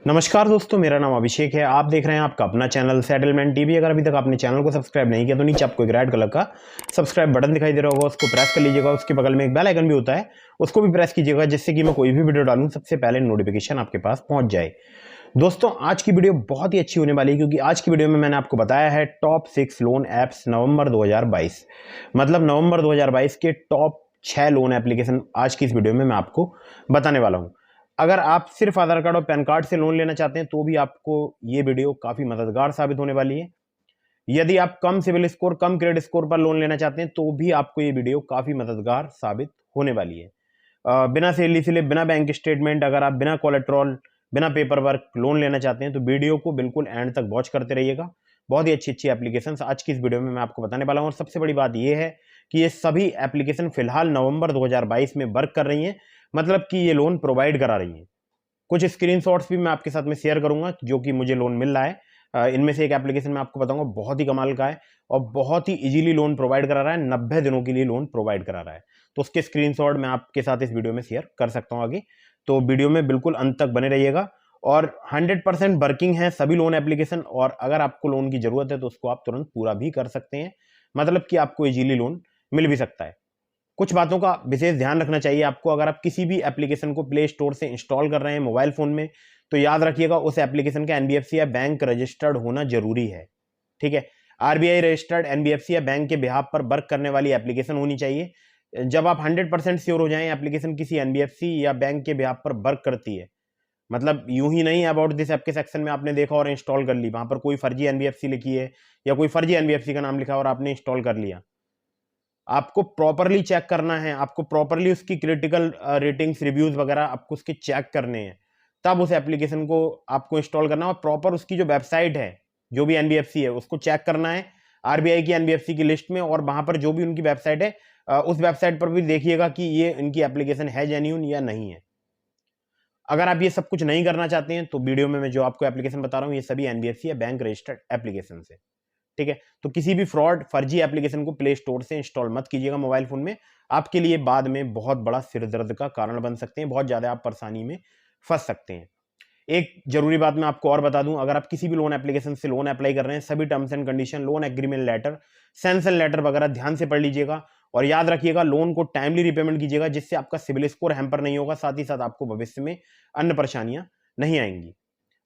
नमस्कार दोस्तों, मेरा नाम अभिषेक है। आप देख रहे हैं आपका अपना चैनल सेटलमेंट टीवी। अगर अभी तक आपने चैनल को सब्सक्राइब नहीं किया तो नीचे आपको एक रेड कलर का सब्सक्राइब बटन दिखाई दे रहा होगा, उसको प्रेस कर लीजिएगा। उसके बगल में एक बेल आइकन भी होता है, उसको भी प्रेस कीजिएगा, जिससे कि मैं कोई भी वीडियो डालूं सबसे पहले नोटिफिकेशन आपके पास पहुंच जाए। दोस्तों, आज की वीडियो बहुत ही अच्छी होने वाली है, क्योंकि आज की वीडियो में मैंने आपको बताया है टॉप 6 लोन ऐप्स नवंबर 2022, मतलब नवंबर 2022 के टॉप 6 लोन एप्लीकेशन आज की इस वीडियो में मैं आपको बताने वाला हूं। अगर आप सिर्फ आधार कार्ड और पैन कार्ड से लोन लेना चाहते हैं तो भी आपको ये वीडियो काफी मददगार साबित होने वाली है। यदि आप कम सिविल स्कोर, कम क्रेडिट स्कोर पर लोन लेना चाहते हैं तो भी आपको ये वीडियो काफी मददगार साबित होने वाली है। बिना सैलरी स्लिप, बिना बैंक स्टेटमेंट, अगर आप बिना कोलेट्रॉल, बिना पेपर वर्क लोन लेना चाहते हैं तो वीडियो को बिल्कुल एंड तक वॉच करते रहिएगा। बहुत ही अच्छी अच्छी एप्लीकेशन आज की इस वीडियो में मैं आपको बताने वाला हूं। और सबसे बड़ी बात यह है कि ये सभी एप्लीकेशन फिलहाल नवंबर 2022 में वर्क कर रही हैं, मतलब कि ये लोन प्रोवाइड करा रही हैं। कुछ स्क्रीनशॉट्स भी मैं आपके साथ में शेयर करूंगा जो कि मुझे लोन मिल रहा है। इनमें से एक एप्लीकेशन मैं आपको बताऊंगा, बहुत ही कमाल का है और बहुत ही इजीली लोन प्रोवाइड करा रहा है। 90 दिनों के लिए लोन प्रोवाइड करा रहा है, तो उसके स्क्रीनशॉट मैं आपके साथ इस वीडियो में शेयर कर सकता हूं आगे। तो वीडियो में बिल्कुल अंत तक बने रहिएगा। और 100% वर्किंग है सभी लोन एप्लीकेशन, और अगर आपको लोन की जरूरत है तो उसको आप तुरंत पूरा भी कर सकते हैं, मतलब कि आपको इजीली लोन मिल भी सकता है। कुछ बातों का विशेष ध्यान रखना चाहिए आपको। अगर आप किसी भी एप्लीकेशन को प्ले स्टोर से इंस्टॉल कर रहे हैं मोबाइल फोन में, तो याद रखिएगा उस एप्लीकेशन का एनबीएफसी या बैंक रजिस्टर्ड होना जरूरी है। ठीक है, आरबीआई रजिस्टर्ड एनबीएफसी या बैंक के बिहाफ पर वर्क करने वाली एप्लीकेशन होनी चाहिए। जब आप 100% श्योर हो जाएं एप्लीकेशन किसी एनबीएफसी या बैंक के बिहाफ पर वर्क करती है, मतलब यूं ही नहीं अबाउट दिस ऐप के सेक्शन में आपने देखा और इंस्टॉल कर ली, वहां पर कोई फर्जी एनबीएफसी लिखी है या कोई फर्जी एनबीएफसी का नाम लिखा और आपने इंस्टॉल कर लिया। आपको प्रॉपरली चेक करना है, आपको प्रॉपरली उसकी क्रिटिकल रेटिंग्स, रिव्यूज वगैरह आपको उसके चेक करने हैं, तब उस एप्लीकेशन को आपको इंस्टॉल करना है। और प्रॉपर उसकी जो वेबसाइट है, जो भी एनबीएफसी है, उसको चेक करना है आरबीआई की एनबीएफसी की लिस्ट में, और वहां पर जो भी उनकी वेबसाइट है उस वेबसाइट पर भी देखिएगा कि ये इनकी एप्लीकेशन है जेन्यून या नहीं है। अगर आप ये सब कुछ नहीं करना चाहते हैं तो वीडियो में मैं जो आपको एप्लीकेशन बता रहा हूँ ये सभी एनबीएफसी या बैंक रजिस्टर्ड एप्लीकेशन है। ठीक है, तो किसी भी फ्रॉड, फर्जी एप्लीकेशन को प्ले स्टोर से इंस्टॉल मत कीजिएगा मोबाइल फोन में। आपके लिए बाद में बहुत बड़ा सिरदर्द का कारण बन सकते हैं, बहुत ज्यादा आप परेशानी में फंस सकते हैं। एक जरूरी बात मैं आपको और बता दूं, अगर आप किसी भी लोन एप्लीकेशन से लोन अप्लाई कर रहे हैं, सभी terms and condition, loan agreement letter, sanction letter वगैरह ध्यान से पढ़ लीजिएगा। और याद रखिएगा लोन को टाइमली रिपेमेंट कीजिएगा, जिससे आपका सिविल स्कोर हैम्पर नहीं होगा, साथ ही साथ आपको भविष्य में अन्य परेशानियां नहीं आएंगी।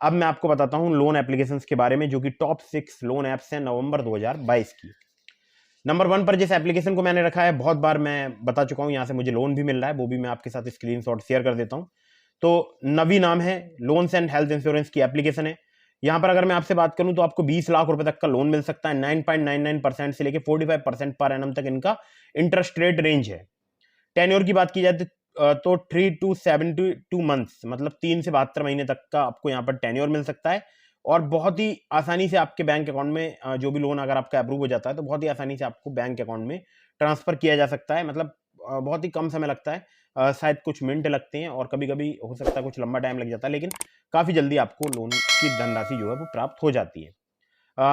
अब मैं आपको बताता हूं लोन एप्लीकेशंस के बारे में, जो कि टॉप 6 लोन ऐप्स हैं नवंबर 2022 की। नंबर 1 पर जिस एप्लीकेशन को मैंने रखा है, बहुत बार मैं बता चुका हूं, यहां से मुझे लोन भी मिल रहा है, वो भी मैं आपके साथ स्क्रीनशॉट शेयर कर देता हूं। तो नवी नाम है, लोन्स एंड हेल्थ इंश्योरेंस की एप्लीकेशन है। यहां पर अगर मैं आपसे बात करूं तो आपको 20 लाख रुपए तक का लोन मिल सकता है। 9.99% से लेकर 45% पर एनम तक इनका इंटरेस्ट रेट रेंज है। टेन्योर की बात की जाए तो 3 to 72 मंथ्स, मतलब 3 से 72 महीने तक का आपको यहाँ पर टेन्योर मिल सकता है। और बहुत ही आसानी से आपके बैंक अकाउंट में जो भी लोन अगर आपका अप्रूव हो जाता है तो बहुत ही आसानी से आपको बैंक अकाउंट में ट्रांसफर किया जा सकता है। मतलब बहुत ही कम समय लगता है, शायद कुछ मिनट लगते हैं, और कभी कभी हो सकता है कुछ लंबा टाइम लग जाता है, लेकिन काफी जल्दी आपको लोन की धनराशि जो है वो प्राप्त हो जाती है।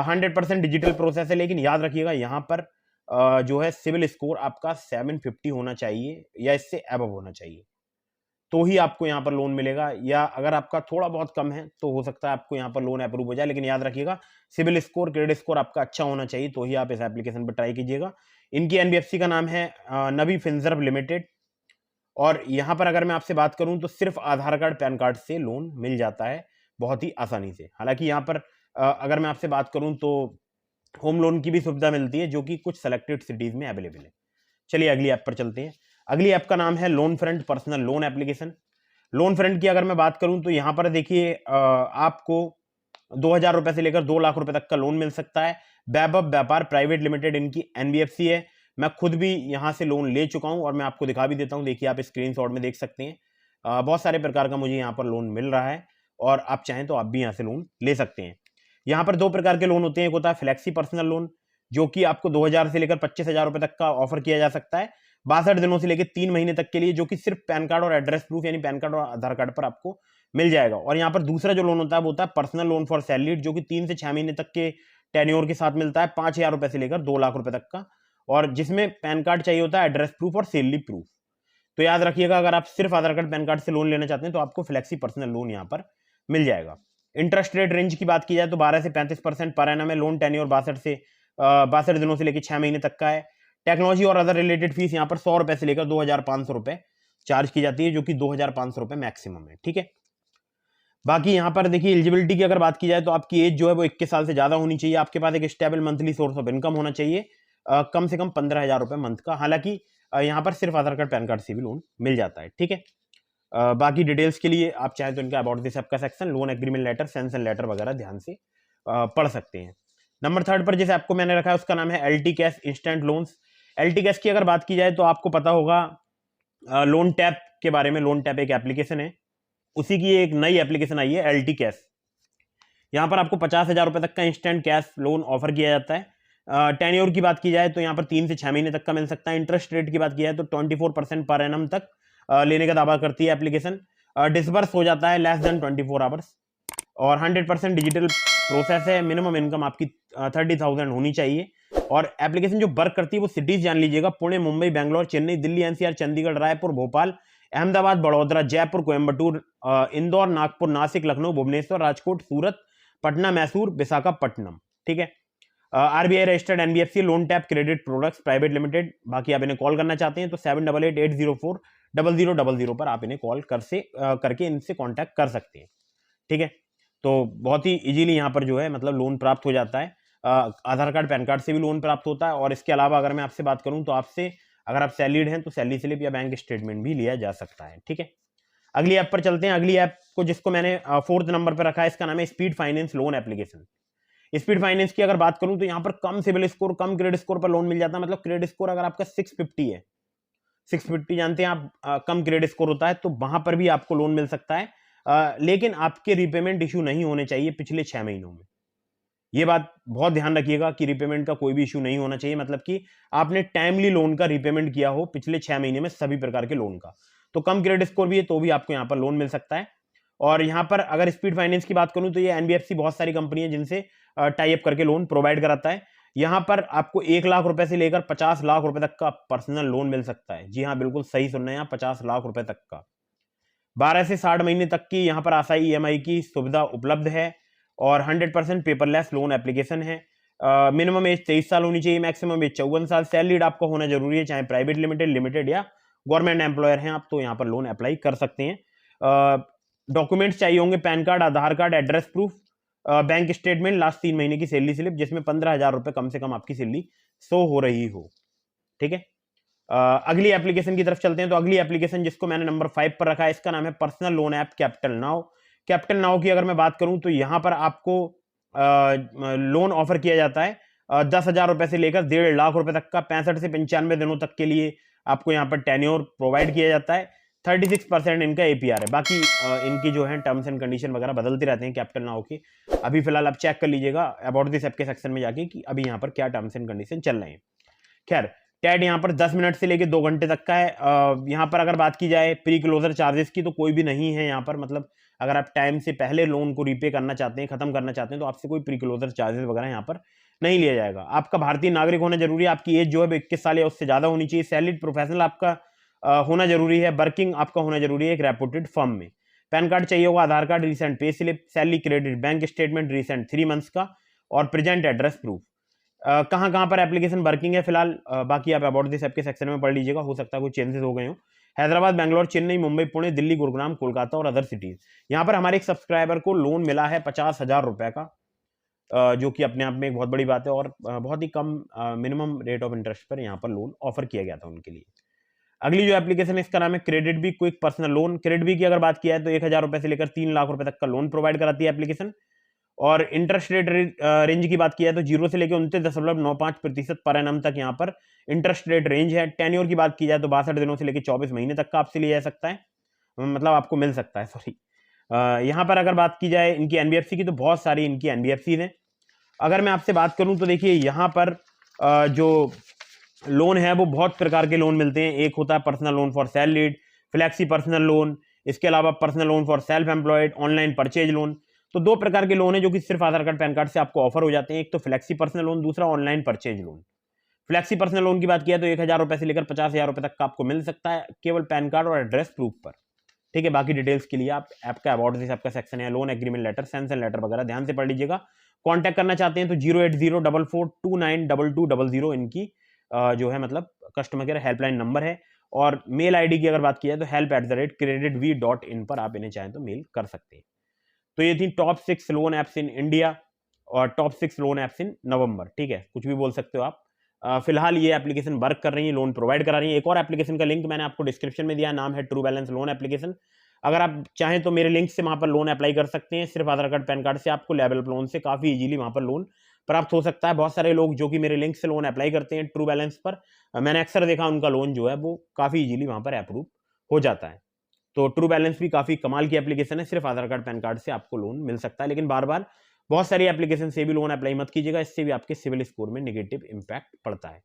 100% डिजिटल प्रोसेस है, लेकिन याद रखिएगा यहाँ पर जो है सिविल स्कोर आपका 750 होना चाहिए या इससे अबव होना चाहिए, तो ही आपको यहाँ पर लोन मिलेगा। या अगर आपका थोड़ा बहुत कम है तो हो सकता है आपको यहाँ पर लोन अप्रूव हो जाए, लेकिन याद रखिएगा सिविल स्कोर, क्रेडिट स्कोर आपका अच्छा होना चाहिए, तो ही आप इस एप्लीकेशन पर ट्राई कीजिएगा। इनकी एनबीएफसी का नाम है नवी फिनसर्व लिमिटेड। और यहाँ पर अगर मैं आपसे बात करूं तो सिर्फ आधार कार्ड, पैन कार्ड से लोन मिल जाता है बहुत ही आसानी से। हालांकि यहाँ पर अगर मैं आपसे बात करूं तो होम लोन की भी सुविधा मिलती है, जो कि कुछ सेलेक्टेड सिटीज में अवेलेबल है। चलिए अगली ऐप पर चलते हैं। अगली ऐप का नाम है loan front personal loan application. Loan front की अगर मैं बात करूं तो यहां पर देखिए आपको 2,000 रुपए से लेकर 2 लाख रुपए तक का लोन मिल सकता है। वैभव व्यापार प्राइवेट लिमिटेड इनकी एनबीएफसी है। मैं खुद भी यहां से लोन ले चुका हूं और मैं आपको दिखा भी देता हूं, देखिए आप स्क्रीनशॉट में देख सकते हैं। बहुत सारे प्रकार का मुझे यहाँ पर लोन मिल रहा है, और आप चाहें तो आप भी यहाँ से लोन ले सकते हैं। यहाँ पर 2 प्रकार के लोन होते हैं, एक होता है फ्लेक्सी पर्सनल लोन, जो कि आपको 2,000 से लेकर 25,000 रुपए तक का ऑफर किया जा सकता है 62 दिनों से लेकर 3 महीने तक के लिए, जो कि सिर्फ पैन कार्ड और एड्रेस प्रूफ यानी पैन कार्ड और आधार कार्ड पर आपको मिल जाएगा। और यहाँ पर दूसरा जो लोन होता है वो होता है पर्सनल लोन फॉर सैलरीड, जो कि 3 से 6 महीने तक के टेन्योर के साथ मिलता है, 5,000 रुपए से लेकर 2 लाख रुपए तक का, और जिसमें पैन कार्ड चाहिए होता है, एड्रेस प्रूफ और सैलरी प्रूफ। तो याद रखिएगा अगर आप सिर्फ आधार कार्ड, पैन कार्ड से लोन लेना चाहते हैं तो आपको फ्लेक्सी पर्सनल लोन यहाँ पर मिल जाएगा। इंटरेस्ट रेट रेंज की बात की जाए तो 12 से 35% पर एनम है। लोन टेन्योर 62 दिनों से लेकर 6 महीने तक का है। टेक्नोलॉजी और अदर रिलेटेड फीस यहाँ पर 100 रुपए से लेकर 2500 रुपए चार्ज की जाती है, जो कि 2500 रुपए मैक्सिमम है। ठीक है, बाकी यहाँ पर देखिए एलिजिबिलिटी की अगर बात की जाए तो आपकी एज जो है वो 21 साल से ज्यादा होनी चाहिए। आपके पास एक stable monthly source of income होना चाहिए, कम से कम 15,000 रुपए मंथ का। हालांकि यहाँ पर सिर्फ आधार कार्ड पैन कार्ड से भी लोन मिल जाता है। ठीक है, बाकी डिटेल्स के लिए आप चाहे तो इनका अबाउट दिस ऐप का section, loan agreement letter, sanction letter वगैरह ध्यान से पढ़ सकते हैं। नंबर 3 पर जिस ऐप को मैंने रखा है उसका नाम है LT cash instant loans. LT cash की अगर बात की जाए तो आपको पता होगा लोन टैप के बारे में। लोन टैप एक एप्लीकेशन है, उसी की एक नई एप्लीकेशन आई है एलटी कैश। यहाँ पर आपको 50,000 रुपए तक का इंस्टेंट कैश लोन ऑफर किया जाता है। टेन्योर की बात की जाए तो यहाँ पर 3 से 6 महीने तक का मिल सकता है। इंटरेस्ट रेट की बात की जाए तो 24% पर एनम तक लेने का दावा करती है एप्लीकेशन। डिसबर्स हो जाता है लेस देन 24 आवर्स और 100% डिजिटल प्रोसेस है। मिनिमम इनकम आपकी 30,000 होनी चाहिए। और एप्लीकेशन जो वर्क करती है वो सिटीज जान लीजिएगा, पुणे, मुंबई, बेंगलोर, चेन्नई, दिल्ली एनसीआर, चंडीगढ़, रायपुर, भोपाल, अहमदाबाद, बड़ौदा, जयपुर, कोयम्बटूर, इंदौर, नागपुर, नासिक, लखनऊ, भुवनेश्वर, राजकोट, सूरत, पटना, मैसूर, विशाखापट्टनम। ठीक है, RBI registered NBFC loan tap credit products private limited. बाकी आप इन्हें कॉल करना चाहते हैं तो 7888040000 पर आप इन्हें कॉल करके इनसे कांटेक्ट कर सकते हैं। ठीक है, तो बहुत ही इजीली यहाँ पर जो है मतलब लोन प्राप्त हो जाता है। आधार कार्ड पैन कार्ड से भी लोन प्राप्त होता है। और इसके अलावा अगर मैं आपसे बात करूं तो आपसे अगर आप सैलरीड हैं तो सैलरी स्लिप या बैंक स्टेटमेंट भी लिया जा सकता है। ठीक है, अगली ऐप पर चलते हैं। अगली ऐप को जिसको मैंने 4th नंबर पर रखा है, इसका नाम है speed finance loan application. Speed finance की अगर बात करूं तो यहाँ पर कम सिविल स्कोर, कम क्रेडिट स्कोर पर लोन मिल जाता है। मतलब क्रेडिट स्कोर अगर आपका 650 है, 650 जानते हैं आप, कम क्रेडिट स्कोर होता है, तो वहां पर भी आपको लोन मिल सकता है। लेकिन आपके रिपेमेंट इशू नहीं होने चाहिए पिछले 6 महीनों में। ये बात बहुत ध्यान रखिएगा कि रिपेमेंट का कोई भी इशू नहीं होना चाहिए। मतलब कि आपने टाइमली लोन का रिपेमेंट किया हो पिछले 6 महीने में सभी प्रकार के लोन का। तो कम क्रेडिट स्कोर भी है तो भी आपको यहाँ पर लोन मिल सकता है। और यहाँ पर अगर स्पीड फाइनेंस की बात करूं तो ये एनबीएफसी बहुत सारी कंपनी है जिनसे टाई अप करके लोन प्रोवाइड कराता है। यहाँ पर आपको 1 लाख रुपए से लेकर 50 लाख रुपए तक का पर्सनल लोन मिल सकता है। जी हाँ, बिल्कुल सही सुन रहे हैं आप, 50 लाख रुपए तक का। 12 से 60 महीने तक की यहाँ पर आसाई ईएमआई की सुविधा उपलब्ध है और 100% पेपरलेस लोन एप्लीकेशन है। मिनिमम एज 23 साल होनी चाहिए, मैक्सिमम एज 54 साल। सैलरीड आपका होना जरूरी है, चाहे प्राइवेट लिमिटेड, लिमिटेड या गवर्नमेंट एम्प्लॉयर हैं आप, तो यहाँ पर लोन अप्लाई कर सकते हैं। डॉक्यूमेंट्स चाहिए होंगे PAN card, Aadhaar card, address proof, bank statement, last 3 महीने की सैलरी स्लिप जिसमें 15,000 रुपए कम से कम आपकी सैलरी शो हो रही हो। ठीक है, अगली एप्लीकेशन की तरफ चलते हैं। तो अगली एप्लीकेशन जिसको मैंने नंबर 5 पर रखा है, इसका नाम है personal loan app capital now. Capital now की अगर मैं बात करूं तो यहां पर आपको लोन ऑफर किया जाता है 10,000 रुपए से लेकर 1.5 लाख रुपए तक का। 65 से 95 दिनों तक के लिए आपको यहाँ पर टेन्योर प्रोवाइड किया जाता है। 36% इनका एपीआर है। बाकी इनकी जो है टर्म्स एंड कंडीशन वगैरह बदलते रहते हैं कैपिटल नाउ के। अभी फिलहाल आप चेक कर लीजिएगा अबाउट दिस ऐप के सेक्शन में जाके कि अभी यहाँ पर क्या टर्म्स एंड कंडीशन चल रहे हैं। खैर, टैड यहाँ पर 10 मिनट से लेकर 2 घंटे तक का है। यहाँ पर अगर बात की जाए प्री क्लोजर चार्जेस की तो कोई भी नहीं है यहाँ पर। मतलब अगर आप टाइम से पहले लोन को रीपे करना चाहते हैं, खत्म करना चाहते हैं, तो आपसे कोई प्री क्लोजर चार्जेस वगैरह यहाँ पर नहीं लिया जाएगा। आपका भारतीय नागरिक होना जरूरी है, आपकी एज जो है 21 साल या उससे ज्यादा होनी चाहिए। सैलरीड प्रोफेशनल आपका होना जरूरी है, वर्किंग आपका होना जरूरी है एक रेपुटेड फर्म में। पैन कार्ड चाहिए होगा, Aadhaar card, recent pay slip, salary credit, bank statement recent 3 months का और प्रेजेंट एड्रेस प्रूफ। कहाँ पर एप्लीकेशन वर्किंग है फिलहाल, बाकी आप अबाउट दिस ऐप के सेक्शन में पढ़ लीजिएगा, हो सकता है कुछ चेंजेस हो गए हो। हैदराबाद, बेंगलोर, चेन्नई, मुंबई, पुणे, दिल्ली, गुरुग्राम, कोलकाता और अदर सिटीज। यहाँ पर हमारे एक सब्सक्राइबर को लोन मिला है 50,000 रुपए का, जो कि अपने आप में एक बहुत बड़ी बात है और बहुत ही कम मिनिमम रेट ऑफ इंटरेस्ट पर यहाँ पर लोन ऑफर किया गया था उनके लिए। अगली जो एप्लीकेशन है इसका नाम है credit bee quick personal loan. Credit bee की अगर बात किया है तो 1,000 रुपए से लेकर 3 लाख रुपए तक का लोन प्रोवाइड कराती है एप्लीकेशन। और इंटरेस्ट रेट रेंज की बात किया है तो 0 से लेकर 29.95% पर एनम तक यहाँ पर इंटरेस्ट रेट रेंज है। टेन्योर की बात की जाए तो 62 दिनों से लेकर 24 महीने तक का आपसे लिया जा सकता है, मतलब आपको मिल सकता है, सॉरी। यहाँ पर अगर बात की जाए इनकी एनबीएफसी की तो बहुत सारी इनकी एनबीएफसी हैं। अगर मैं आपसे बात करूं तो देखिए यहाँ पर जो लोन है वो बहुत प्रकार के लोन मिलते हैं। एक होता है personal loan for salaried, flexi personal loan, इसके अलावा personal loan for self employed, online purchase loan. तो 2 प्रकार के लोन है जो कि सिर्फ आधार कार्ड पैन कार्ड से आपको ऑफर हो जाते हैं। एक तो फ्लैक्सी पर्सनल लोन, दूसरा online purchase loan. Flexi personal loan की बात किया तो 1,000 रुपए से लेकर 50,000 रुपए तक का आपको मिल सकता है केवल पैन कार्ड और एड्रेस प्रूफ पर। ठीक है। बाकी डिटेल्स के लिए आप ऐप का अबाउट दिस आपका सेक्शन है, loan agreement letter, sanction letter वगैरह ध्यान से पढ़ लीजिएगा। कॉन्टैक्ट करना चाहते हैं तो 08044292200 इनकी जो है मतलब कस्टमर केयर हेल्पलाइन नंबर है। और मेल आईडी की अगर बात की जाए तो help@creditv.in पर आप इन्हें चाहें तो मेल कर सकते हैं। तो ये थी top 6 loan apps in India और टॉप 6 लोन एप्स इन नवंबर। ठीक है, कुछ भी बोल सकते हो आप। फिलहाल ये एप्लीकेशन वर्क कर रही है, लोन प्रोवाइड करा रही है। एक और एप्लीकेशन का लिंक मैंने आपको डिस्क्रिप्शन में दिया, नाम है ट्रू बैलेंस लोन एप्लीकेशन। अगर आप चाहें तो मेरे लिंक से वहां पर लोन अप्लाई कर सकते हैं। सिर्फ आधार कार्ड पैन कार्ड से आपको लेवल लोन से काफी इजीली वहां पर लोन प्राप्त हो सकता है। बहुत सारे लोग जो कि मेरे लिंक से लोन अप्लाई करते हैं ट्रू बैलेंस पर, मैंने अक्सर देखा उनका लोन जो है वो काफी इजीली वहां पर अप्रूव हो जाता है। तो ट्रू बैलेंस भी काफी कमाल की एप्लीकेशन है, सिर्फ आधार कार्ड पैन कार्ड से आपको लोन मिल सकता है। लेकिन बार बार बहुत सारी एप्लीकेशन से भी लोन अप्लाई मत कीजिएगा, इससे भी आपके सिविल स्कोर में नेगेटिव इंपैक्ट पड़ता है।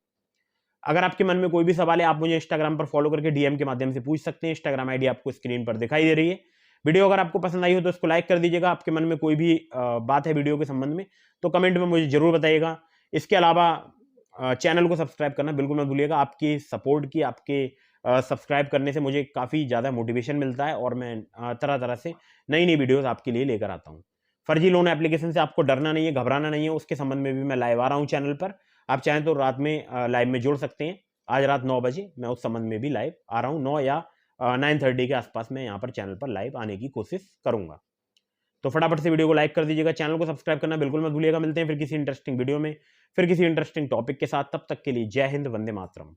अगर आपके मन में कोई भी सवाल है आप मुझे इंस्टाग्राम पर फॉलो करके डीएम के माध्यम से पूछ सकते हैं। इंस्टाग्राम आईडी आपको स्क्रीन पर दिखाई दे रही है। वीडियो अगर आपको पसंद आई हो तो इसको लाइक कर दीजिएगा। आपके मन में कोई भी बात है वीडियो के संबंध में तो कमेंट में मुझे जरूर बताइएगा। इसके अलावा चैनल को सब्सक्राइब करना बिल्कुल मत भूलिएगा। आपकी सपोर्ट की, आपके सब्सक्राइब करने से मुझे काफ़ी ज़्यादा मोटिवेशन मिलता है और मैं तरह तरह से नई नई वीडियोज़ आपके लिए लेकर आता हूँ। फर्जी लोन एप्लीकेशन से आपको डरना नहीं है, घबराना नहीं है, उसके संबंध में भी मैं लाइव आ रहा हूँ चैनल पर। आप चाहें तो रात में लाइव में जुड़ सकते हैं। आज रात 9 बजे मैं उस संबंध में भी लाइव आ रहा हूँ। 9 या 9:30 के आसपास मैं यहाँ पर चैनल पर लाइव आने की कोशिश करूंगा। तो फटाफट से वीडियो को लाइक कर दीजिएगा, चैनल को सब्सक्राइब करना बिल्कुल मत भूलिएगा। मिलते हैं फिर किसी इंटरेस्टिंग वीडियो में, फिर किसी इंटरेस्टिंग टॉपिक के साथ। तब तक के लिए जय हिंद, वंदे मातरम।